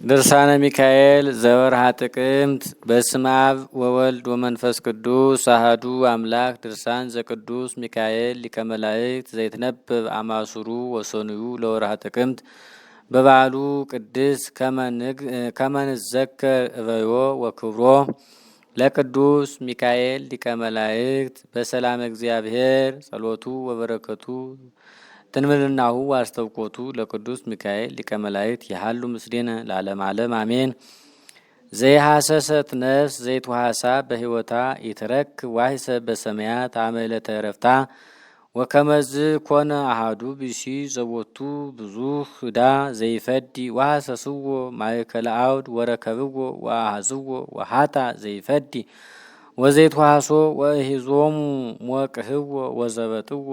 ድርሳነ ሚካኤል ዘወርሃ ጥቅምት። በስመ አብ ወወልድ ወመንፈስ ቅዱስ አሐዱ አምላክ። ድርሳን ዘቅዱስ ሚካኤል ሊቀ መላእክት ዘይትነበብ አማሱሩ ወሰኑዩ ለወርሃ ጥቅምት። በበዓሉ ቅድስ ከመንዘከር እበዮ ወክብሮ ለቅዱስ ሚካኤል ሊቀ መላእክት በሰላም እግዚአብሔር ጸሎቱ ወበረከቱ ትንምልናሁ አስተውቆቱ ለቅዱስ ሚካኤል ሊቀ መላእክት ያሃሉ ምስሌነ ለዓለም ዓለም አሜን። ዘይሐሰሰት ነፍስ ዘይትዋሃሳ በሕይወታ ይትረክ ዋሂሰ በሰማያት አመለተ ረፍታ ወከመዝ ኮነ አሃዱ ብሲ ዘቦቱ ብዙህ ዕዳ ዘይፈዲ ዋሐሰስዎ ማእከለ አውድ ወረከብዎ ወአሃዝዎ ወሃታ ዘይፈዲ ወዘይትዋሃሶ ወእሂዞሙ ሞቅህዎ ወዘበጥዎ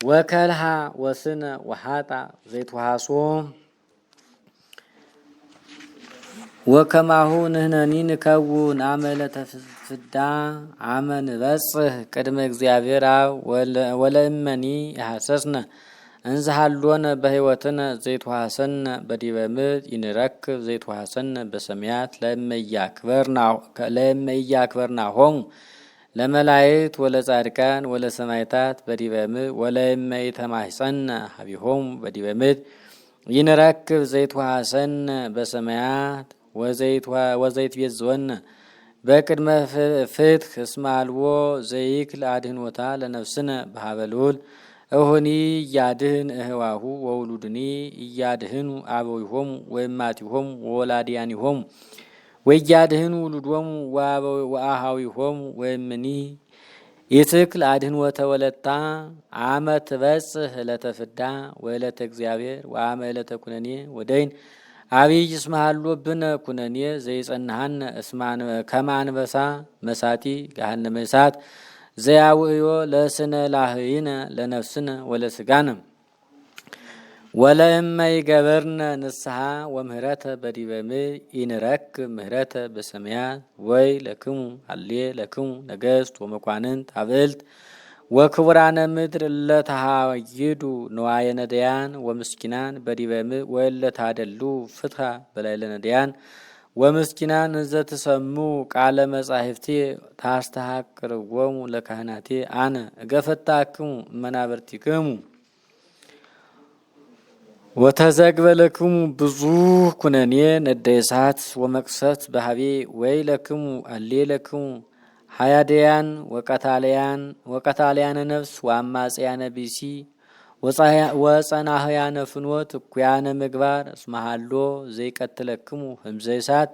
ወከልሃ ወስነ ወሃጣ ዘይትዋሃሶ ወከማሁ ንህነኒ ንከውን አመለተ ፍዳ አመ ንበጽሕ ቅድመ እግዚአብሔር አብ ወለእመኒ የሐሰስነ እንዝሃሎነ በሕይወትነ ዘይትዋሃሰነ በዲበ ምድር ይንረክብ ዘይትዋሃሰነ በሰማያት ለእመያክበርናሆሙ ለመላእክት ወለጻድቃን ወለሰማዕታት በዲበ ምድር ወለእመ ይተማሕፀነ ሀቢሆሙ በዲበ ምድር ይንረክብ ዘይትዋሃሰነ በሰማያት ወዘይትቤዝወነ በቅድመ ፍትሕ እስመ አልቦ ዘይክል አድኅኖታ ለነፍስነ በሀበ ልዑል እሁኒ እያድህን እህዋሁ ወውሉድኒ እያድህኑ አበዊሆሙ ወእማቲሆሙ ወወላዲያኒሆሙ ወእያድህኑ ውሉዶሙ ወአሃዊሆሙ ወእምኒ ይትክል አድኅኖተ ወለታ አመ ትበጽሕ ዕለተ ፍዳ ወዕለተ እግዚአብሔር ወአመ ዕለተ ኩነኔ ወደይን አብይ እስመ ሀሎብነ ኩነኔ ዘይጸንሐነ ከመ አንበሳ መሳቲ ገሃነመ እሳት ዘያውእዮ ለስነ ላህይነ ለነፍስነ ወለስጋነ ወለእመ ይገበርነ ንስሐ ወምህረተ በዲበ ምድር ይንረክብ ምህረተ በሰማያት ወይ ለክሙ አሌ ለክሙ ነገሥት ወመኳንንት አብዕልት ወክቡራነ ምድር እለተሃይዱ ንዋየ ነዳያን ወምስኪናን በዲበ ምድር ወእለታደሉ ፍትሐ በላዕለ ነዳያን ወምስኪናን እንዘትሰሙ ቃለ መጻሕፍቴ ታስተሐቅርዎሙ ለካህናቴ አነ እገፈታክሙ እመናብርቲክሙ ወተዘግበለክሙ ብዙህ ኩነኔ ነደ እሳት ወመቅሰፍት በሀቤ ወይ ለክሙ አሌ ለክሙ ሀያደያን ወቀታልያነ ነፍስ ወአማጽያነ ቢሲ ወጸናህያነ ፍኖት እኩያነ ምግባር እስመ ሀሎ ዘይቀትለክሙ ህምዘ እሳት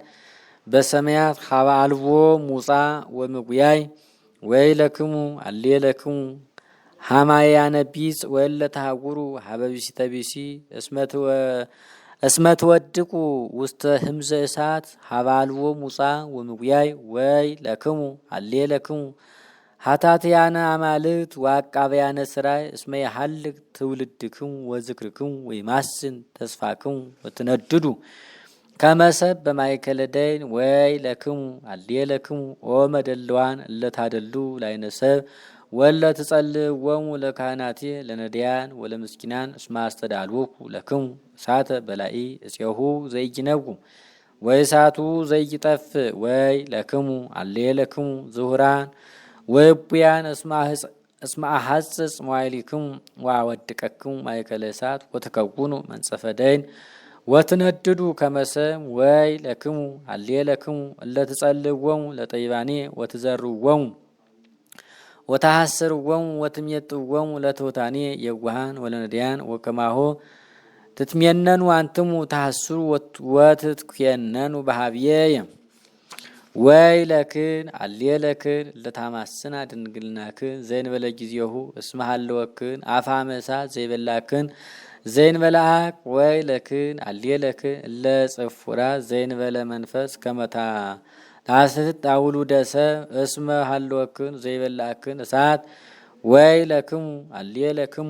በሰማያት ሀበ አልቦ ሙጻ ወምጉያይ ወይ ለክሙ አሌ ለክሙ ሀማያነ ቢጽ ወእለተሃውሩ ሀበ ቢሲተ ቢሲ እስመ ትወድቁ ውስተ ህምዘ እሳት ሀበ አልቦ ሙጻ ወምጉያይ ወይ ለክሙ አሌ ለክሙ ሀታትያነ አማልክት ወአቃብያነ ሥራይ እስመ የሐልቅ ትውልድክሙ ወዝክርክሙ ወይማስን ተስፋክሙ ወትነድዱ ከመሰብ በማእከለ ደይን ወይ ለክሙ አሌ ለክሙ ኦ መደልዋን እለታደሉ ላይነሰብ ወለትጸልእዎሙ ለካህናቴ ለነዳያን ወለምስኪናን እስመ አስተዳልወኩ ለክሙ እሳተ በላኢ እፄሁ ዘይጅነጉ ወእሳቱ ዘይጠፍእ ወይ ለክሙ አሌ ለክሙ ዝሁራን ወእቡያን እስመ አሐጽጽ መዋዕሊክሙ ወአወድቀክሙ ማእከለ እሳት ወትከውኑ መንጸፈ ደይን ወትነድዱ ከመሰም ወይ ለክሙ አሌ ለክሙ እለትጸልእዎሙ ለጠቢባኔ ወትዘርውዎሙ ወታሐስርዎሙ ወትሜጥዎሙ ለትሑታኔ የዋሃን ወለነዳያን ወከማሆ ትትሜነኑ አንትሙ ታሐስሩ ወትትኩየነኑ በሀብዬየ ወይ ለክን አሌ ለክን ለታማስና ድንግልናክን ዘእንበለ ጊዜሁ እስመ ሀለወክን አፍሃመ እሳት ዘይበላክን ዘእንበለ አቅ ወይ ለክን አሌ ለክን ለጽፉራ ዘእንበለ መንፈስ ከመታ ታስት አውሉደ ሰብ እስመ ሀለወክን ዘይበላክን እሳት ወይ ለክሙ አሌ ለክሙ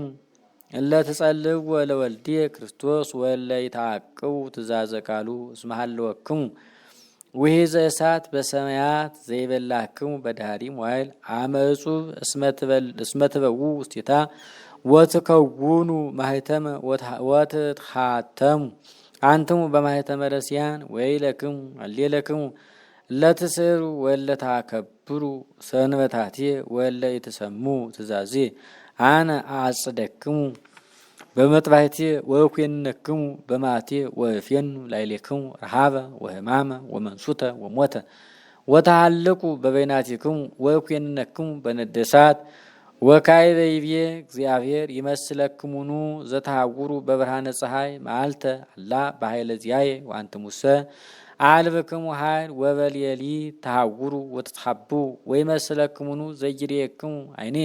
እለትጸልእዎ ለወልድየ ክርስቶስ ወእለ ይትዓቅቡ ትእዛዘ ቃሉ እስመ ሀለወክሙ ውሒዘ እሳት በሰማያት ዘይበላክሙ በዳህሪ መዋዕል አመ እጹብ እስመ ትበው ውስቴታ ወትከውኑ ማህተመ ወትትሐተሙ አንትሙ በማኅተመ ረሲያን ወይለክሙ አሌለክሙ ለትስሩ ወለታከብሩ ሰንበታቴ ወለ የተሰሙ ትእዛዜ አነ አጽደክሙ በመጥባሕቴ ወእኩየንክሙ በማቴ ወእፌኑ ላዕሌክሙ ረሃበ ወሕማመ ወመንሱተ ወሞተ ወተሃልቁ በበይናቲክሙ ወእኩየንክሙ በነደ እሳት ወካዕበ ይቤ እግዚአብሔር ይመስለክሙኑ ዘተሃውሩ በብርሃነ ፀሐይ መዓልተ አላ በኃይለ ዚአየ ወአንትሙሰ አልብክሙ ኃይል ወበሌሊት ተሃውሩ ወትትሐቡ ወይመስለክሙኑ ዘይሬክሙ ዓይኔ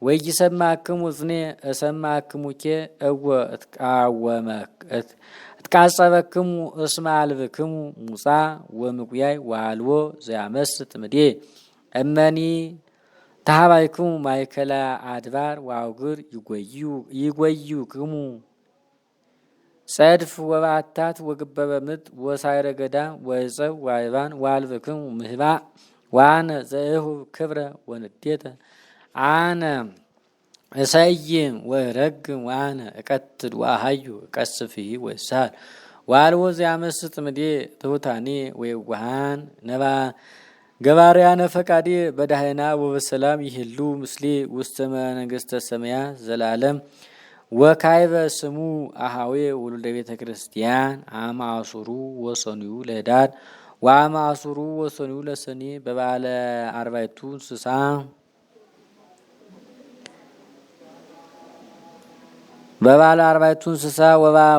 ወይሰማክሙ እዝኔ እሰማክሙኬ እወ እትቃጸበክሙ እስመ አልብክሙ ሙፃ ወምጉያይ ወአልቦ ዘያመስጥ ምዴ እመኒ ተሃባይክሙ ማእከለ አድባር ወአውግር ይጎዩክሙ ጸድፍ ወበአታት ወግበበ ምጥ ወሳይረ ገዳም ወዕፀው ወአይባን ወአልብክሙ ምህባእ ወአነ ዘእሁ ክብረ ወንዴተ አነ እሰይም ወረግም ወአነ እቀትል ወአሃዩ እቀስፍሂ ወይሳል ወአልቦ ዘያመስጥ ምዴ ትሑታኔ ወየዋሃን ነባ ገባርያነ ፈቃዴ በዳህና ወበሰላም ይህሉ ምስሌ ውስተ መንግሥተ ሰማያት ዘላለም ወካዕበ ስሙ አሃዌ ወሉደ ቤተ ክርስቲያን አመ አሱሩ ወሰኑዩ ለኅዳር ወአመ አሱሩ ወሰኑዩ ለሰኔ በበዓለ አርባዕቱ እንስሳ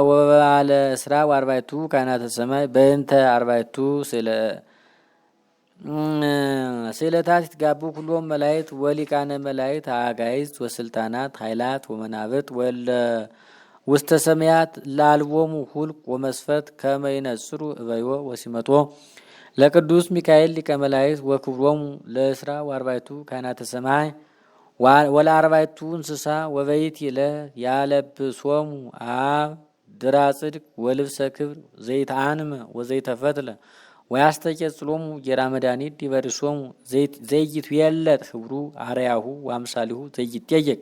ወበዓለ እስራ ወአርባዕቱ ካህናተ ሰማይ በእንተ አርባዕቱ ስእለታት ይትጋቡ ኩሎም መላእክት ወሊቃነ መላእክት አጋዕዝት ወስልጣናት ኃይላት ወመናብርት ወለ ውስተ ሰማያት ላልቦሙ ሁልቅ ወመስፈት ከመ ይነጽሩ እበዮ ወሲመቶ ለቅዱስ ሚካኤል ሊቀ መላእክት ወክብሮሙ ለእስራ ወአርባዕቱ ካህናተ ሰማይ ወለአርባዕቱ እንስሳ ወበይት ዕለት ያለብሶሙ አብ ድራ ጽድቅ ወልብሰ ክብር ዘይተአንመ ወዘይተፈትለ ወያስተቄጽሎሙ ጌራ መድኃኒት ዲበርሶሙ ዘይትዌለጥ ህብሩ አርያሁ ወአምሳሊሁ ዘይትየቅ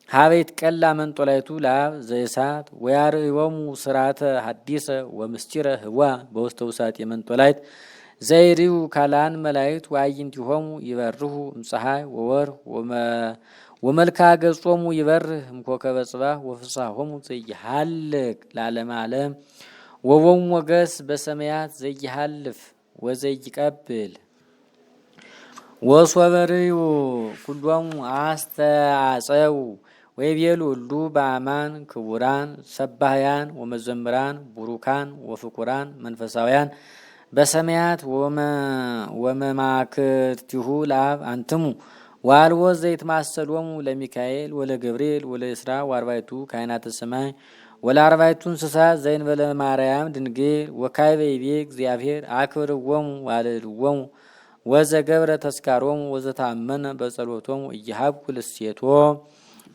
ሀበይት ቀላ መንጦላይቱ ለአብ ዘእሳት ወያርእዮሙ ስርዓተ ሐዲሰ ወምስጢረ ህዋ በውስተ ውሳጤ መንጦላይት ዘይርዩ ካላን መላእክት ወአዕይንቲሆሙ ይበርሁ እምፀሐይ ወወርኅ ወመልካ ገጾሙ ይበርህ እምኮከበ ጽባህ ወፍስሐሆሙ ዘይሃልቅ ለዓለመ ዓለም ወቦሙ ሞገስ በሰማያት ዘይሃልፍ ወዘይቀብል ወሶበርዩ ኩሎሙ አስተአጸው ወይቤሉ ሁሉ በአማን ክቡራን ሰባህያን ወመዘምራን ቡሩካን ወፍቁራን መንፈሳውያን በሰማያት ወመማክርቲሁ ለአብ አንትሙ ወአልቦ ዘይትማሰሎሙ ለሚካኤል ወለገብርኤል ወለእስራ ወአርባዕቱ ካህናተ ሰማይ ወለአርባዕቱ እንስሳ ዘእንበለ ማርያም ድንግል ወካዕበ ይቤ እግዚአብሔር አክብርዎሙ ወአልዕልዎሙ ወዘገብረ ተስካሮሙ ወዘታመነ በጸሎቶሙ እየሀብኩ ልሴቶ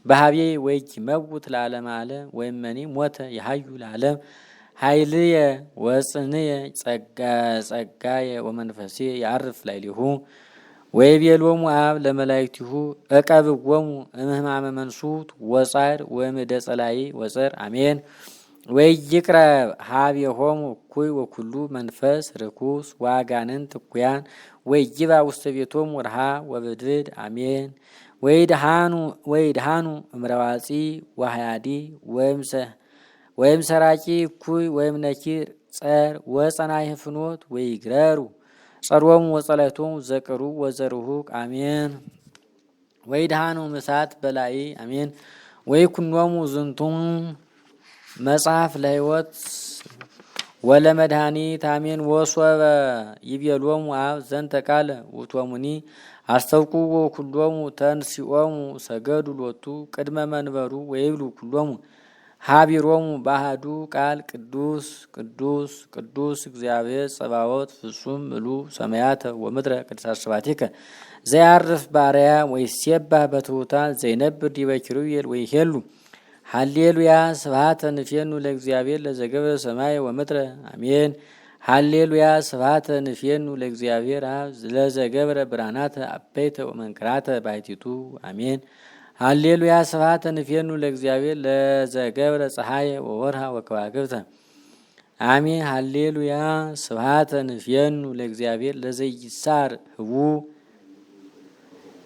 በሀቤ ወይመውት ለዓለመ ዓለም ወይመኒ ሞተ የሀዩ ለዓለም ኃይልየ ወጽንየ ጸጋየ ወመንፈሴ ያርፍ ላዕሌሁ ወይቤሎሙ አብ ለመላእክቲሁ እቀብዎሙ እምህማመ መንሱት ወጻዕር ወእምደ ጸላኢ ወጸር አሜን ወይቅረብ ሀቤሆሙ እኩይ ወኩሉ መንፈስ ርኩስ ወአጋንንት እኩያን ወይግባ ውስተ ቤቶሙ ረሃብ ወብድብድ አሜን ወይድሃኑ እምረዋፂ ወሃያዲ ወይም ሰራቂ እኩይ ወይም ነኪር ጸር ወጸናይህ ፍኖት ወይግረሩ ጸሮሙ ወጸላይቶሙ ዘቅሩ ወዘርሁቅ አሜን ወይድሃኑ እሳት በላኢ አሜን ወይኩኖሙ ዝንቱም መጽሐፍ ለሕይወት ወለመድኃኒት አሜን ወሶበ ይቤሎሙ አብ ዘንተ ቃለ ውእቶሙኒ አስተውቁዎ ኩሎሙ ተንሲኦሙ ሰገዱ ሎቱ ቅድመ መንበሩ ወይብሉ ኩሎሙ ሀቢሮሙ ባህዱ ቃል ቅዱስ ቅዱስ ቅዱስ እግዚአብሔር ጸባዖት ፍጹም ምሉእ ሰማያተ ወምድረ ቅድሳት ስብሐቲከ ዘያርፍ በአርያም ወይሴባህ በትሑታን ዘይነብር ዲበ ኪሩቤል ወይሄሉ ሃሌሉያ ስብሐተ ንፌኑ ለእግዚአብሔር ለዘገብረ ሰማይ ወምድረ አሜን ሃሌሉያ ስብሐተ ንፌኑ ለእግዚአብሔር አብ ለዘገብረ ብርሃናተ አበይተ ወመንክራተ ባሕቲቱ አሜን ሃሌሉያ ስብሐተ ንፌኑ ለእግዚአብሔር ለዘገብረ ፀሐየ ወወርሃ ወከዋክብተ አሜን። ሃሌሉያ ስብሐተ ንፍየኑ ለእግዚአብሔር ለዘይሳር ህቡ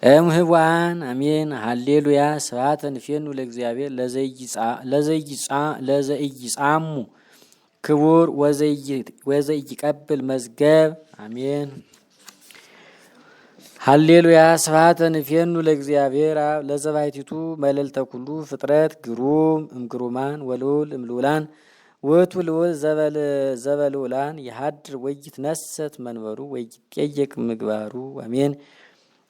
እምህዋን አሜን። ሃሌሉያ ስብሐተ ንፍየኑ ለእግዚአብሔር ለዘይጻሙ ክቡር ወዘይቀብል መዝገብ አሜን። ሃሌሉያ ስብሐተ ንፍየኑ ለእግዚአብሔር አብ ለዘባሕቲቱ መልዕልተ ኩሉ ፍጥረት ግሩም እምግሩማን ወልዑል እምልዑላን ውእቱ ልዑል ዘበልዑላን የሀድር ወይትነሰት መንበሩ ወይትጠየቅ ምግባሩ አሜን።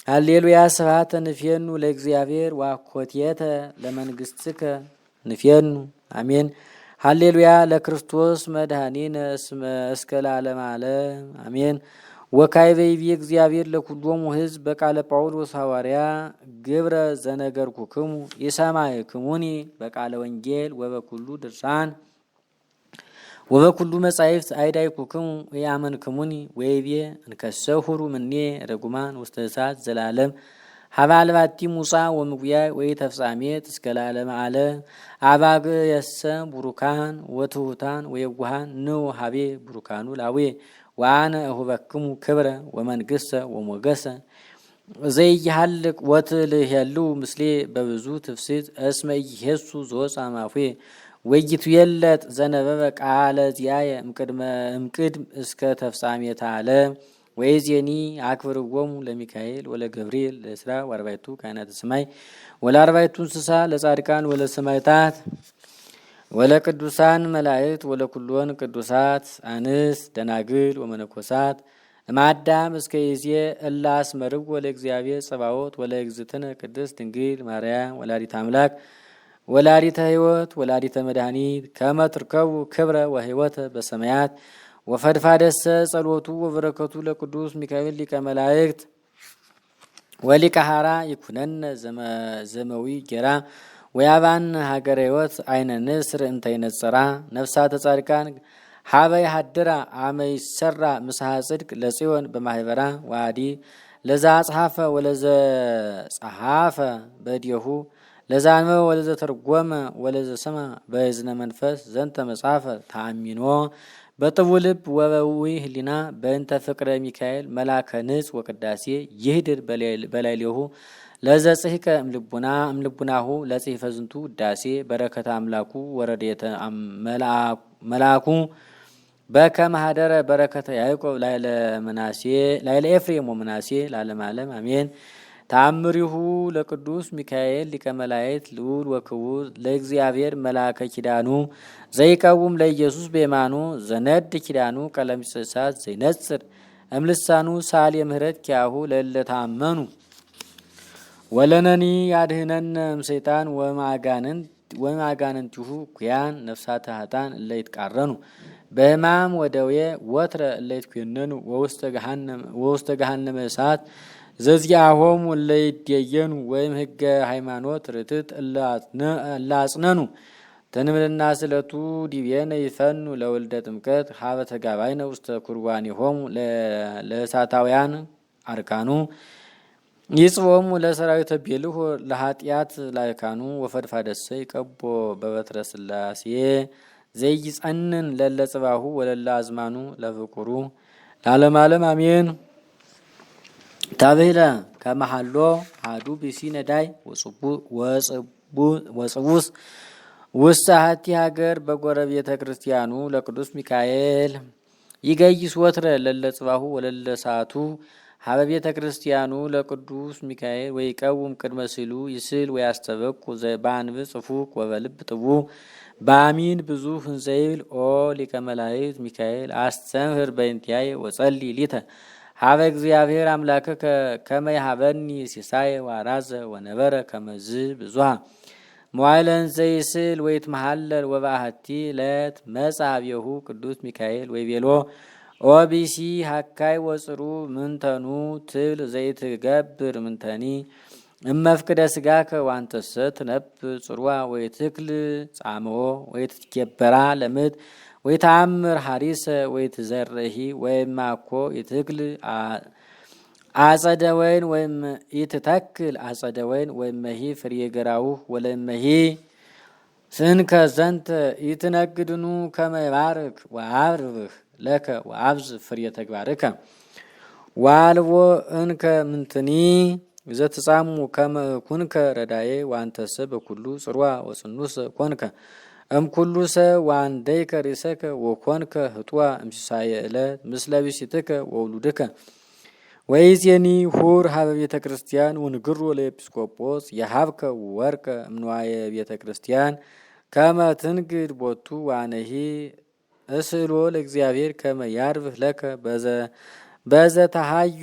ሃሌሉያ ስብሐተ ንፍየኑ ለእግዚአብሔር ዋኮቴተ ለመንግሥትከ ንፍየኑ አሜን። ሃሌሉያ ለክርስቶስ መድኃኒነ እስከ ለዓለመ ዓለም አሜን። ወካዕበ ይቤ እግዚአብሔር ለኩሎሙ ሕዝብ በቃለ ጳውሎስ ሐዋርያ ግብረ ዘነገርኩክሙ ይሰማዕክሙኒ በቃለ ወንጌል ወበኩሉ ድርሳን ወበኩሉ መጻሕፍት አይዳይኩክሙ ወያመንክሙኒ ወይቤ እንከሰሁሩ ምኔ ረጉማን ውስተ እሳት ዘላለም ሀበ አልባቲ ሙጻ ወምጉያይ ወኢተፍጻሜት እስከ ለዓለመ ዓለም አባግ የሰ ቡሩካን ወትሑታን ወየዋሃን ንዑ ሀቤ ቡሩካኑ ላዌ ወአነ እሁበክሙ ክብረ ወመንግሥተ ወሞገሰ ዘይሃልቅ ወትልሄሉ ምስሌ በብዙ ትፍስሕት እስመ ኢየሱ ዘወፃ እምአፉየ ወይትዌለጥ ዘነበበ ቃለ ዚአየ እምቅድም እስከ ተፍጻሜተ ዓለም ወይዜኒ አክብርዎሙ ለሚካኤል ወለገብርኤል ለእስራ ወአርባዕቱ ካህናተ ሰማይ ወለአርባዕቱ እንስሳ ለጻድቃን ወለሰማዕታት ወለቅዱሳን መላእክት ወለኩሎን ቅዱሳት አንስት ደናግል ወመነኮሳት እማዳም እስከ ይዜ እለ አስመርዎ ለእግዚአብሔር ጸባዖት ወለእግዝእትነ ቅድስት ድንግል ማርያም ወላዲተ አምላክ ወላዲተ ሕይወት ወላዲተ መድኃኒት ከመ ትርከቡ ክብረ ወሕይወተ በሰማያት ወፈድፋደሰ ጸሎቱ ወበረከቱ ለቅዱስ ሚካኤል ሊቀ መላእክት ወሊቀ ሐራ ይኩነነ ዘመዊ ጌራ ወያባን ሀገረ ሕይወት አይነ ንስር እንተ ይነጸራ ነፍሳተ ጻድቃን ሀበ ይሃድራ አመ ይሰራ ምስሐ ጽድቅ ለጽዮን በማህበራ ዋዲ ለዛ ጸሐፈ ወለዘ ጸሐፈ በዲሁ ለዛ አንበበ ወለዘ ተርጎመ ወለዘ ሰማ በእዝነ መንፈስ ዘንተ መጽሐፈ ተአሚኖ በጥቡዕ ልብ ወበውይ ህሊና በእንተ ፍቅረ ሚካኤል መላከ ንጽ ወቅዳሴ ይህድር በላዕሌሁ ለዘ ጽሕቀ እምልቡናሁ ለጽሕፈ ዝንቱ ውዳሴ በረከተ አምላኩ ወረድኤተ መልአኩ በከመ ኀደረ በረከተ ያዕቆብ ላዕለ ኤፍሬም ወምናሴ ለዓለመ ዓለም አሜን። ተአምሪሁ ለቅዱስ ሚካኤል ሊቀ መላእክት ልዑል ወክቡር ለእግዚአብሔር መልአከ ኪዳኑ ዘይቀውም ለኢየሱስ በየማኑ ዘነድ ኪዳኑ ቀለሚፀ እሳት ዘይነጽር እምልሳኑ ሳል የምህረት ኪያሁ ለእለ ተአመኑ ወለነኒ ያድህነነ እምሰይጣን ወማጋንንቲሁ ኩያን ነፍሳተ ኃጥአን እለ ይትቃረኑ በሕማም ወደዌ ወትረ እለ ይትኮነኑ ወውስተ ገሃነመ እሳት ዘዚአሆሙ እለ ይዴየኑ ወይም ሕገ ሃይማኖት ርትዕት እለ አጽነኑ ተንምልና ስለቱ ዲቤነ ይፈኑ ለወልደ ጥምቀት ሀበ ተጋባይነ ውስተ ኩርባኔሆሙ ለእሳታውያን አርካኑ ይጽወሙ ለሰራዊተ ቤልሁ ለኃጢአት ላይካኑ ወፈድፋደሰ ይቀቦ በበትረ ሥላሴ ዘይጸንን ለለ ጽባሁ ወለለ አዝማኑ ለፍቁሩ ለዓለመ ዓለም አሜን። ታብህለ ከመሃሎ አሐዱ ብእሲ ነዳይ ወጽቡስ ውስተ ሀቲ ሀገር በጎረቤተ ክርስቲያኑ ለቅዱስ ሚካኤል ይገይስ ወትረ ለለ ጽባሁ ወለለ ሰዓቱ ሀበ ቤተ ክርስቲያኑ ለቅዱስ ሚካኤል ወይቀውም ቅድመ ስሉ ይስል ወያስተበቁ በአንብ ጽፉቅ ወበልብ ጥቡ በአሚን ብዙ እንዘይብል ኦ ሊቀ መላእክት ሚካኤል አስተምህር በእንቲአየ ወጸሊ ሊተ ሀበ እግዚአብሔር አምላከ ከመ ይሃበኒ ሲሳየ ዋራዘ ወነበረ ከመዝ ብዙሃ መዋዕለን ዘይስል ወይትመሃለል ወበአሐቲ ዕለት መጽአ ኀቤሁ ቅዱስ ሚካኤል ወይቤሎ ኦ ብእሲ ሀካይ ወጽሩ ምንተኑ ትብል ዘይትገብር ምንተኒ እመፍቅደ ሥጋከ ዋንተሰ ትነብር ጽርዋ ወይትክል ጻምኦ ወይትትኬበራ ለምድ ወይተአምር ሀሪሰ ወይትዘርሂ ወይማኮ ይትክል አጸደ ወይን ወይም ይትተክል አጸደ ወይን ወይመሂ ፍሬ ገራው ወለመሂ ስንከ ዘንተ ይትነግድኑ ከመ ይባርክ ወአብርህ ለከ ወአብዝ ፍሬ ተግባርከ ወአልቦ እንከ ምንትኒ ዘትጻሙ ከመ ኩንከ ረዳዬ ወአንተሰ በኩሉ ጽርዋ ወጽኑስ ኮንከ እምኩሉ ሰብ ወአንደይከ ርእሰከ ወኮንከ ህጥዋ እምሲሳየ ዕለት ምስለ ብእሲትከ ወውሉድከ ወይዜኒ ሁር ሀበ ቤተ ክርስቲያን ወንግሮ ለኤጲስቆጶስ የሀብከ ወርቀ እምንዋየ ቤተ ክርስቲያን ከመ ትንግድ ቦቱ ዋነሂ እስእሎ ለእግዚአብሔር ከመ ያርብህ ለከ በዘ ተሃዩ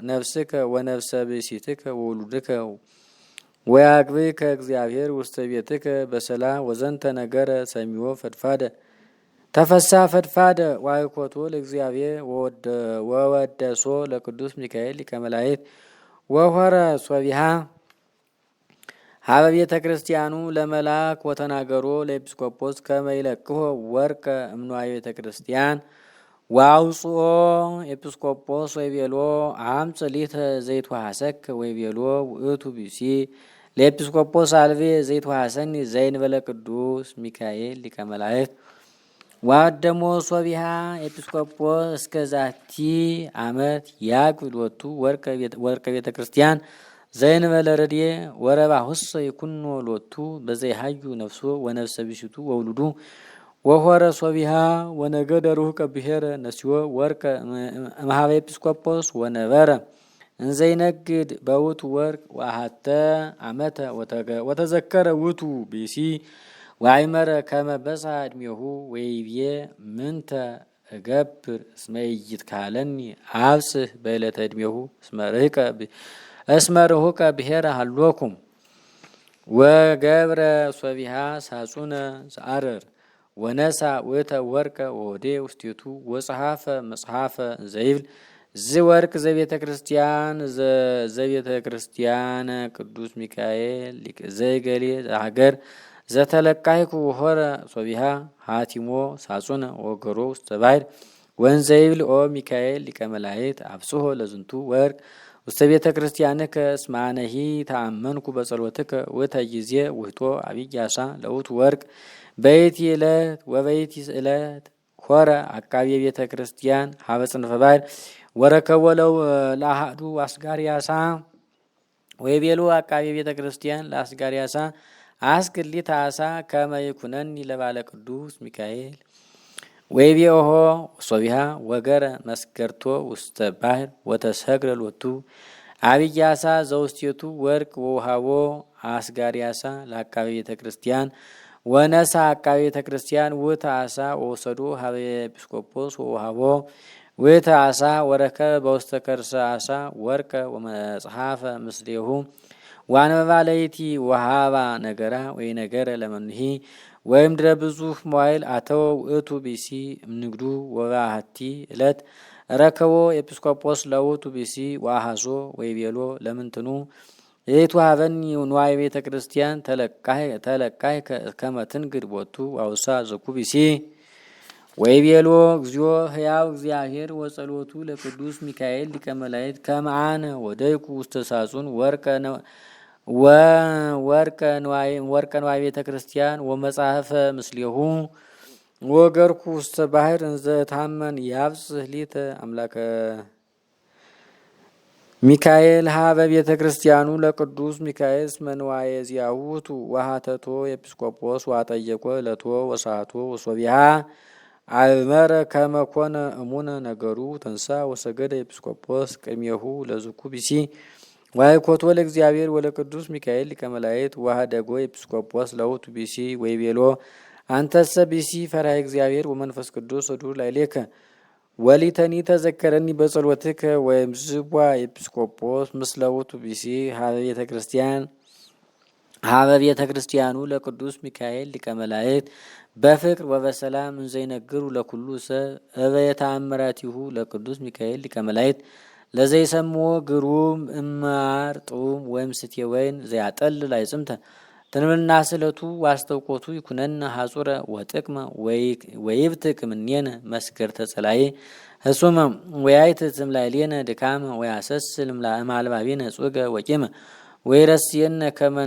ነፍስከ ወነፍሰ ብእሲትከ ወውሉድከ ወያግብከ እግዚአብሔር ውስተ ቤትከ በሰላም ወዘንተ ነገረ ሰሚዮ ፈድፋደ ተፈሳ ፈድፋደ ዋይኮቶ ለእግዚአብሔር ወወደሶ ለቅዱስ ሚካኤል ሊቀ መላእክት ወሆረ ሶቢሃ ሀበ ቤተ ክርስቲያኑ ለመላክ ወተናገሮ ለኤጲስቆጶስ ከመ ይለክሆ ወርቀ እምንዋየ ቤተ ክርስቲያን ዋውፅኦ ኤጲስቆጶስ ወይቤሎ አምፅ ሊተ ዘይትዋሐሰክ ወይቤሎ ውእቱ ብእሲ ለኤጲስቆጶስ አልቤ ዘይትዋሐሰኒ ዘእንበለ ቅዱስ ሚካኤል ሊቀ መላእክት ዋደሞ ሶቢሃ ኤጲስቆጶስ እስከ ዛቲ ዓመት ያግብ ሎቱ ወርቀ ቤተ ክርስቲያን ዘእንበለ ረድኤ ወረባሁሰ ይኩኖ ሎቱ በዘይሃዩ ነፍሶ ወነፍሰ ብእሲቱ ወውሉዱ ወሆረ ሶቢሃ ወነገደ ሩኅቀ ብሔረ ነሲዮ ወርቀ እምኀበ ኤጲስቆጶስ ወነበረ እንዘይነግድ በውእቱ ወርቅ ወአሐተ ዓመተ ወተዘከረ ውእቱ ብእሲ ወአይመረ ከመ በጽሐ ዕድሜሁ ወይቤ ምንተ እገብር እስመ ኢይትካሀለኒ አብጽሕ በዕለተ ዕድሜሁ እስመ ርሑቀ ብሔረ ሀሎኩም ወገብረ ሶቢሃ ሳጹነ ዘአረር ወነሳ ውእተ ወርቀ ወወዴ ውስቴቱ ወጸሐፈ መጽሐፈ ዘይብል ዝወርቅ ዘቤተ ክርስቲያን ቅዱስ ሚካኤል ዘይገሌ ሀገር ዘተለቃይኩ ሆረ ሶቢሃ ሃቲሞ ሳጹነ ወገሮ ውስተ ባሕር ወንዘ ይብል ኦ ሚካኤል ሊቀ መላእክት አብጽሖ ለዝንቱ ወርቅ ውስተ ቤተ ክርስቲያንከ እስመ አነሂ ተአመንኩ በጸሎትከ ወተይዜ ውህቶ አብይ አሳ ለውእቱ ወርቅ በይቲ ዕለት ወበይቲ ዕለት ሆረ አቃቤ ቤተ ክርስቲያን ሀበ ጽንፈ ባሕር ወረከቦ ለአሐዱ አስጋሪያሳ ወይቤሎ አቃቤ ቤተ ክርስቲያን ለአስጋሪያሳ አስክሊት አሳ ከመ ይኩነኒ ለባለ ቅዱስ ሚካኤል ወይቤኦሆ ሶቢሃ ወገረ መስገርቶ ውስተ ባሕር ወተሰግረ ሎቱ አብይ አሳ ዘውስቴቱ ወርቅ ወውሃቦ አስጋሪያሳ ለአቃቤ ቤተ ክርስቲያን ወነሳ አቃቤ ቤተ ክርስቲያን ውእተ አሳ ወወሰዶ ሀበ ኤጲስቆጶስ ወውሃቦ ውእተ አሳ ወረከበ በውስተ ከርሰ አሳ ወርቀ ወመጽሐፈ ምስሌሁ ዋንበባ ለይቲ ወሃባ ነገራ ወይ ነገረ ለመኑሂ ወይም ድረ ብዙህ መዋይል አተወ ውእቱ ብእሲ እምንግዱ ወባህቲ ዕለት ረከቦ ኤጲስቆጶስ ለውእቱ ብእሲ ወአሐዞ ወይቤሎ ለምንትኑ የይትወሀበኒ ንዋየ ቤተ ክርስቲያን ተለቃይ ከመ ትንግድ ቦቱ ዋውሳ ዘኩ ብእሲ ወይቤሎ እግዚኦ ሕያው እግዚአብሔር ወጸሎቱ ለቅዱስ ሚካኤል ሊቀ መላእክት ከመ አነ ወደይኩ ውስተ ሳጹን ወርቀ ንዋየ ቤተ ክርስቲያን ወመጽሐፈ ምስሌሁ ወገርኩ ውስተ ባሕር እንዘ ታመን ያብጽሕ ሊተ አምላከ ሚካኤል ሀበ ቤተ ክርስቲያኑ ለቅዱስ ሚካኤል እስመ ንዋየ ዚአሁ ውእቱ ወሀተቶ ኤጲስቆጶስ ወአጠየቆ ዕለቶ ወሰዓቶ ወሶቢሃ አእመረ ከመ ኮነ እሙነ ነገሩ ተንሳ ወሰገደ ኤጲስቆጶስ ቅድሜሁ ለዝኩ ብእሲ ዋይኮቶ ለእግዚአብሔር ወለቅዱስ ሚካኤል ሊቀ መላእክት ወሀደጎ ኤጲስቆጶስ ለውእቱ ብእሲ ወይቤሎ አንተሰ ብእሲ ፈሪሃ እግዚአብሔር ወመንፈስ ቅዱስ ወዱር ላዕሌከ ወሊተኒ ተዘከረኒ በጸሎትከ ወይምዝዋ ኤጲስቆጶስ ምስለ ውእቱ ብእሲ ሀበ ቤተ ክርስቲያኑ ለቅዱስ ሚካኤል ሊቀ መላእክት በፍቅር ወበሰላም እንዘይነግሩ ለኩሉ ሰብ እበየ ተአምራቲሁ ለቅዱስ ሚካኤል ሊቀ መላእክት ለዘይሰምዎ ግሩም እማር ጡም ወይም ስቴ ወይን ዘያጠልል አይጽምተ ትንብልና ስለቱ ዋስተውቆቱ ይኩነነ ሐጹረ ወጥቅመ ወይብትክ እምኔነ መስገር ተጸላዬ ህሱመ ወያይትትም ላዕሌነ ድካመ ወያሰስል እምአልባቢነ ጹገ ወቂመ ወይረስየነ ከመ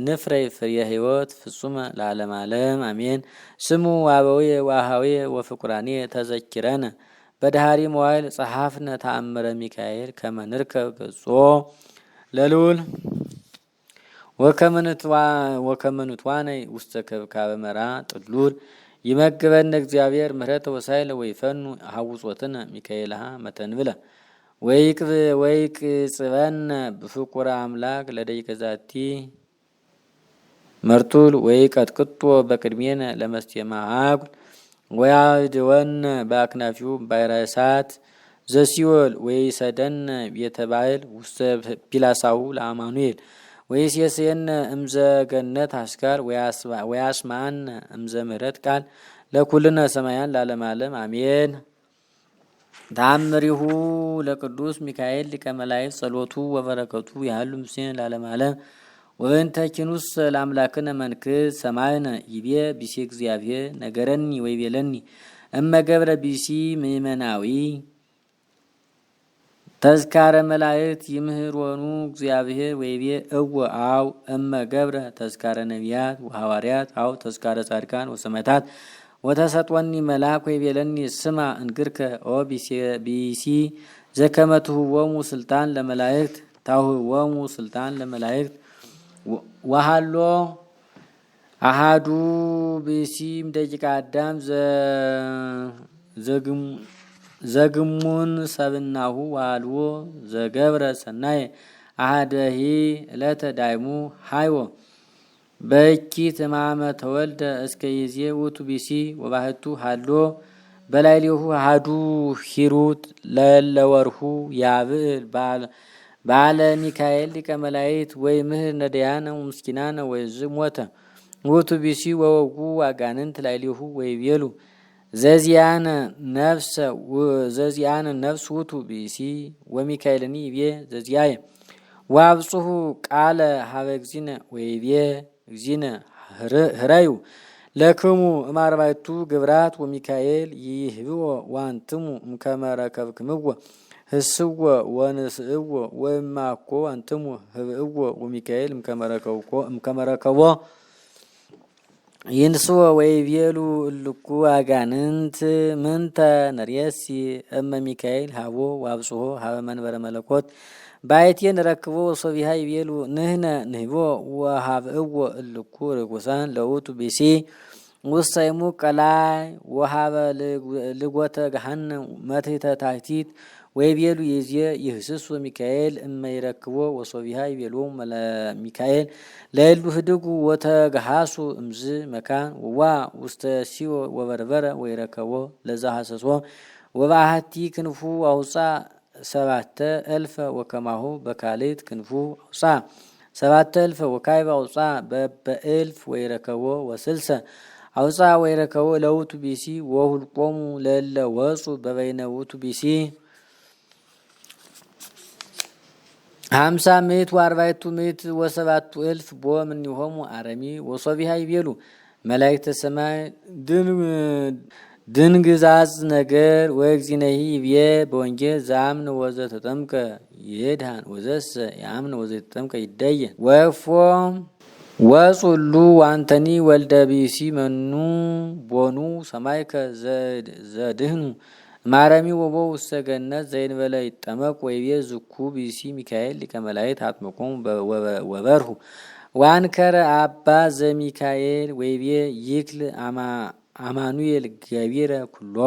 ንፍረይ ፍሬየ ሕይወት ፍጹመ ለዓለመ ዓለም አሜን። ስሙ አበዊየ ወአኀዊየ ወፍቁራንየ ተዘኪረነ በዳህሪ መዋዕል ጸሐፍነ ተአምረ ሚካኤል ከመ ንርከብ ገጾ ለልዑል ወከመ ንትዋነይ ውስተ ከብካበ መርዓ ጥሉል ይመግበነ እግዚአብሔር ምሕረተ ወሳይለ ወይፈኑ ሐውጾትነ ሚካኤልሃ መተንብለ ወይቅጽበነ በፍቁረ አምላክ ለደቂቀ ዛቲ መርጡል ወይቀጥቅጦ በቅድሜነ ለመስቴማ አጉል ወያድወነ በአክናፊሁ ባሕረ እሳት ዘሲኦል ወይሰደነ ቤተ ባዕል ውስተ ፒላሳሁ ለአማኑኤል ወይሴስየነ እምዘ ገነት አስካር ወያስማዐነ እምዘ ምሕረት ቃል ለኩልነ ሰማያን ለዓለመ ዓለም አሜን። ተአምሪሁ ለቅዱስ ሚካኤል ሊቀ መላእክት ጸሎቱ ወበረከቱ ያህሉ ምስሌነ ለዓለመ ዓለም። ወበእንተ ኪኑስ ለአምላክነ መንክር ሰማዕነ ይቤ ቢሴ እግዚአብሔር ነገረኒ ወይቤለኒ እመ ገብረ ቢሲ ምእመናዊ ተዝካረ መላእክት ይምህሮኑ እግዚአብሔር ወይቤ እወ አው እመ ገብረ ተዝካረ ነቢያት ወሐዋርያት አው ተዝካረ ጻድቃን ወሰማዕታት ወተሰጥወኒ መልአክ ወይቤለኒ ስማ እንግርከ ኦ ቢሲ ዘከመ ትሁቦሙ ስልጣን ለመላእክት ታሁቦሙ ስልጣን ለመላእክት ወሃሎ አሃዱ ቢሲም ደቂቀ አዳም ዘግሙን ሰብናሁ ዋልዎ ዘገብረ ሰናየ አሃደሂ እለተ ዳይሙ ሃይዎ በኪት እማመ ተወልደ እስከ ይዜ ውእቱ ቢሲ ወባህቱ ሃሎ በላዕሌሁ አሐዱ ሂሩት ለለወርሁ ያብዕል ባለ ሚካኤል ሊቀ መላእክት ወይ ምህር ነዳያነ ወምስኪናነ ወይዝሞተ ውእቱ ቢሲ ወወጉ አጋንንት ላዕሌሁ ወይቤሉ ዘዚያነ ነፍስ ውእቱ ቢሲ ወሚካኤልኒ ይቤ ዘዚያየ ወአብጽሑ ቃለ ሀበ እግዚእነ ወይቤ እግዚእነ ህረዩ ለክሙ እምአርባዕቱ ግብራት ወሚካኤል ይህብዎ ዋንትሙ እምከመ ረከብክምዎ ህስዎ ወንስእዎ ወእማኮ አንትሙ ህብእዎ ወሚካኤል እምከመ ረከቦ ይንስዎ ወይቤሉ እልኩ አጋንንት ምንተ ነርየሲ እመ ሚካኤል ሀቦ ወአብጽሖ ሀበ መንበረ መለኮት ባይቴን ረክቦ ሶቢሃ ይቤሉ ንህነ ንህቦ ወሀብእዎ እልኩ ርኩሳን ለውእቱ ቢሲ ውስተ ይሙቅ ቀላይ ወሀበ ልጎተ ገሃነም መትሕተ ታሕቲት ወይቤሉ ይዜ ይህስስ ሚካኤል እመ ይረክቦ ወሶቢሃ ይቤሎሙ ሚካኤል ለእሉ ህድጉ ወተገሃሱ እምዝ መካን ወዋ ውስተ ሲኦል ወበርበረ ወይረከቦ ለዛ ሐሰሶ ወበአሐቲ ክንፉ አውፃ 7,000 ወከማሁ በካልእት ክንፉ አውፃ 7,000 ወካዕበ አውፃ በእልፍ ወይረከቦ ወስልሰ አውፃ ወይረከቦ ለውእቱ ቢሲ ወሁልቆሙ ለእለ ወፁ በበይነ ውእቱ ቢሲ 50 ምዕት ወአርባዕቱ ምዕት ወሰባቱ እልፍ ቦ እምኔሆሙ አረሚ ወሶቢሃ ይቤሉ መላእክተ ሰማይ ድንግዛዝ ነገር ወእግዚእነሂ ይቤ በወንጌል ዘአምነ ወዘተጠምቀ ይድኃን ወዘሰ ያምነ ወዘተጠምቀ ይደየን ወእፎ ወጹሉ ዋንተኒ ወልደ ቢሲ መኑ ቦኑ ሰማይከ ዘድህኑ ማረሚ ወቦ ውስተ ገነት ዘእንበለ ይጠመቅ ወይቤ ዝኩ ቢሲ ሚካኤል ሊቀ መላእክት አጥምቆሙ ወበርሁ ዋንከረ አባ ዘሚካኤል ወይቤ ይክል አማኑኤል ገቢረ ኩሎ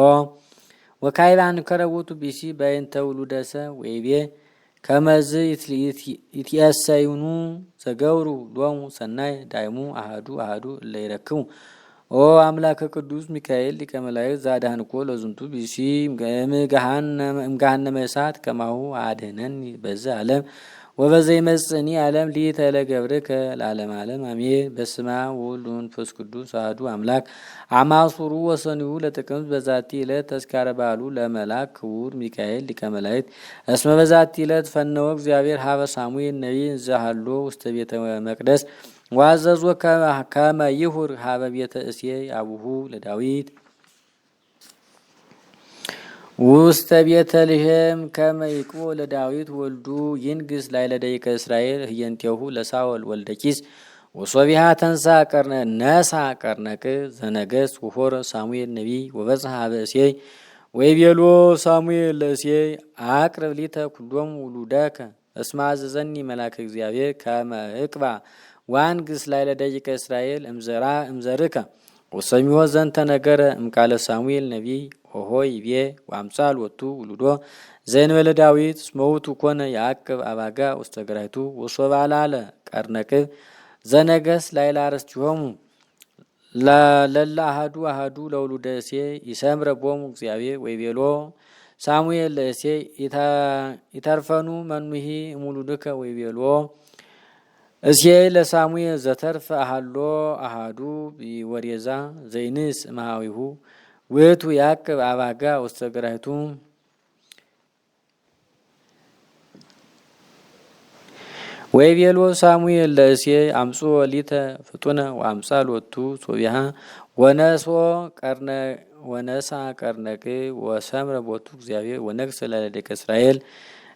ወካዕበ አንከረ ውእቱ ቢሲ በእንተ ውሉደሰ ወይቤ ከመዝ ይትየሰዩኑ ዘገብሩ ሎሙ ሰናይ ዳይሙ አሐዱ እለ ይረክሙ ኦ አምላከ ቅዱስ ሚካኤል ሊቀ መላእክት ዘአድኃንኮ ለዝንቱ ቢሲ እምገሃነመ እሳት ከማሁ አድኅነኒ በዘ ዓለም ወበዘ ይመጽእኒ ዓለም ሊተ ለገብርከ ለዓለመ ዓለም አሜን። በስመ አብ ወወልድ ወመንፈስ ቅዱስ አሐዱ አምላክ አማሱሩ ወሰኒሁ ለጥቅምት በዛቲ ዕለት ተዝካረ በዓሉ ለመልአክ ክቡር ሚካኤል ሊቀ መላእክት እስመ በዛቲ ዕለት ፈነወ እግዚአብሔር ሀበ ሳሙኤል ነቢይ ዘሃሎ ውስተ ቤተ መቅደስ ዋዘዞ ከመ ይሁር ሀበ ቤተ እሴይ አቡሁ ለዳዊት ውስተ ቤተልሔም ከመ ይቅቦ ለዳዊት ወልዱ ይንግስ ላዕለ ደቂቀ እስራኤል ህየንቴሁ ለሳኦል ወልደ ቂስ ወሶቢሃ ተንሳ ነሳ ቀርነቅ ዘነገሥት ውሖር ሳሙኤል ነቢይ ወበጽሐ በእሴይ ወይቤሎ ሳሙኤል ለእሴይ አቅርብ ሊተ ኩሎም ውሉደከ እስመ አዘዘኒ መልአከ እግዚአብሔር ከመ እቅባ ዋንግስ ላዕለ ደቂቀ እስራኤል እምዘርከ ወሰሚዖ ዘንተ ነገረ እምቃለ ሳሙኤል ነቢይ ሆሆ ይቤ ወአምሳል ወቱ ውሉዶ ዘእንበለ ዳዊት እስመ ውእቱ ኮነ ያዕቅብ አባጋ ውስተ ገራይቱ ወሶበ አልዓለ ቀርነቅብ ዘነገሥት ላዕለ አርእስቲሆሙ ለለ አሐዱ አሐዱ ለውሉደ እሴይ ይሰምረ ቦሙ እግዚአብሔር ወይቤሎ ሳሙኤል ለእሴይ ይተርፈኑ መኑሂ እሙሉድከ ወይቤሎ እሴይ ለሳሙኤል ዘተርፈ አሃሎ አሃዱ ወሬዛ ዘይንስ እምሃዊሁ ውእቱ ያዕቅብ አባጋ ውስተ ገራይቱ ወይቤሎ ሳሙኤል ለእሴይ አምጽኦ ሊተ ፍጡነ ወአምሳል ወቱ ሶቢሃ ወነሳ ቀርነቅ ወሰምረ ቦቱ እግዚአብሔር ወነግሠ ላዕለ ደቂቀ እስራኤል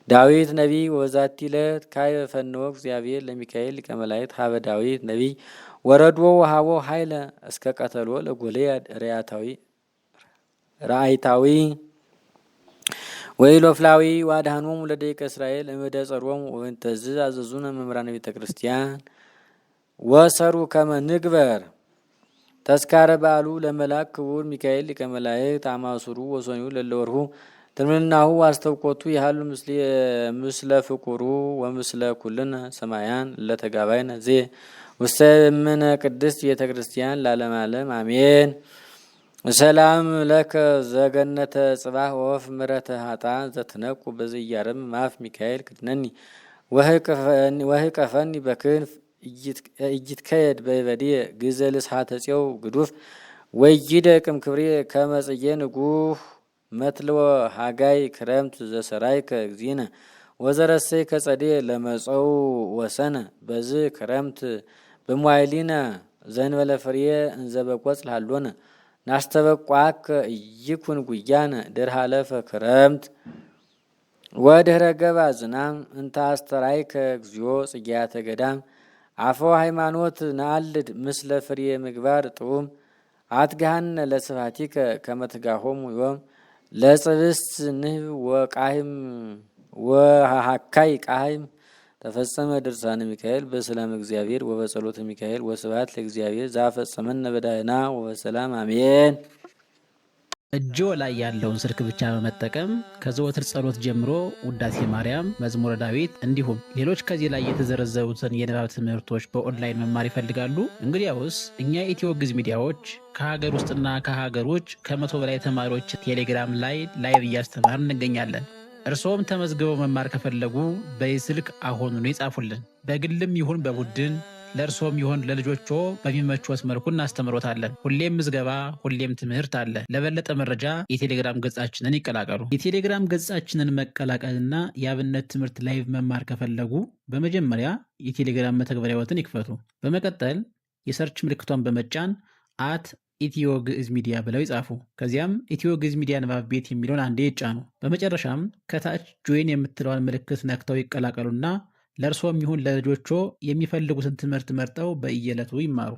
ዳዊት ነቢይ ወዛቲ ዕለት ካዕበ ፈነወ እግዚአብሔር ለሚካኤል ሊቀ መላእክት ሀበ ዳዊት ነቢይ ወረድዎ ወሀቦ ኃይለ እስከ ቀተሎ ለጎልያድ ራእይታዊ ወኢሎፍላዊ ወአድኃኖሙ ለደቂቀ እስራኤል እምእደ ጸሮሙ ወእንተዝ አዘዙነ መምህራነ ቤተ ክርስቲያን ወሰሩ ከመ ንግበር ተስካረ በዓሉ ለመልአክ ክቡር ሚካኤል ሊቀ መላእክት አማሱሩ ወሶኒሁ ለለወርሁ ትምናሁ አስተውቆቱ ያህሉ ምስለ ፍቁሩ ወምስለ ኩልነ ሰማያን ለተጋባይነ ዜ ውስተ እምነ ቅድስት ቤተ ክርስቲያን ለዓለመ ዓለም አሜን። ሰላም ለከ ዘገነተ ጽባህ ወፍ ምረተ ሀጣን ዘትነቁ በዘያረም ማፍ ሚካኤል ክድነኒ ወህ ቀፈኒ በክንፍ እይትከየድ በበድየ ግዘ ልስሓተ ፄው ግዱፍ ወይደቅም ክብሬ ከመጽዬ ንጉህ መትልወ ሃጋይ ክረምት ዘሰራይከ እግዚእነ ወዘረሰይ ከጸዴ ለመጸው ወሰነ በዝ ክረምት በሟይሊነ ዘንበለ ፍርየ እንዘ በቆጽል ሃሎነ ናስተበቋከ ይኩን ጉያነ ድርሃ ለፈ ክረምት ወድህረ ገባ ዝናም እንተ አስተራይከ እግዚኦ ጽጌያተ ገዳም አፈወ ሃይማኖት ነአልድ ምስለ ፍርየ ምግባር ጥዑም አትግሃነ ለስብሐቲከ ከመ ትጋሆሙ ዮም ለጽብስት ንህብ ወቃሂም ወሃካይ ቃሂም ተፈጸመ ድርሳነ ሚካኤል በሰላም እግዚአብሔር ወበጸሎተ ሚካኤል ወስብሐት ለእግዚአብሔር ዘአፈጸመነ በዳህና ወበሰላም አሜን። እጅዎ ላይ ያለውን ስልክ ብቻ በመጠቀም ከዘወትር ጸሎት ጀምሮ ውዳሴ ማርያም፣ መዝሙረ ዳዊት እንዲሁም ሌሎች ከዚህ ላይ የተዘረዘሩትን የንባብ ትምህርቶች በኦንላይን መማር ይፈልጋሉ? እንግዲያውስ እኛ ኢትዮ ግዕዝ ሚዲያዎች ከሀገር ውስጥና ከሀገር ውጭ ከ100 በላይ ተማሪዎች ቴሌግራም ላይ ላይቭ እያስተማር እንገኛለን። እርስዎም ተመዝግበው መማር ከፈለጉ በስልክ አሁኑኑ ይጻፉልን። በግልም ይሁን በቡድን ለእርስዎም ይሁን ለልጆቹ በሚመችዎት መልኩ እናስተምሮታለን። ሁሌም ምዝገባ፣ ሁሌም ትምህርት አለ። ለበለጠ መረጃ የቴሌግራም ገጻችንን ይቀላቀሉ። የቴሌግራም ገጻችንን መቀላቀልና የአብነት ትምህርት ላይቭ መማር ከፈለጉ በመጀመሪያ የቴሌግራም መተግበሪያዎትን ይክፈቱ። በመቀጠል የሰርች ምልክቷን በመጫን ኢትዮ ግዕዝ ሚዲያ ብለው ይጻፉ። ከዚያም ኢትዮ ግዕዝ ሚዲያ ንባብ ቤት የሚለውን አንዴ ይጫኑ። በመጨረሻም ከታች ጆይን የምትለዋን ምልክት ነክተው ይቀላቀሉና ለእርስዎም ይሁን ለልጆቹ የሚፈልጉትን ትምህርት መርጠው በየዕለቱ ይማሩ።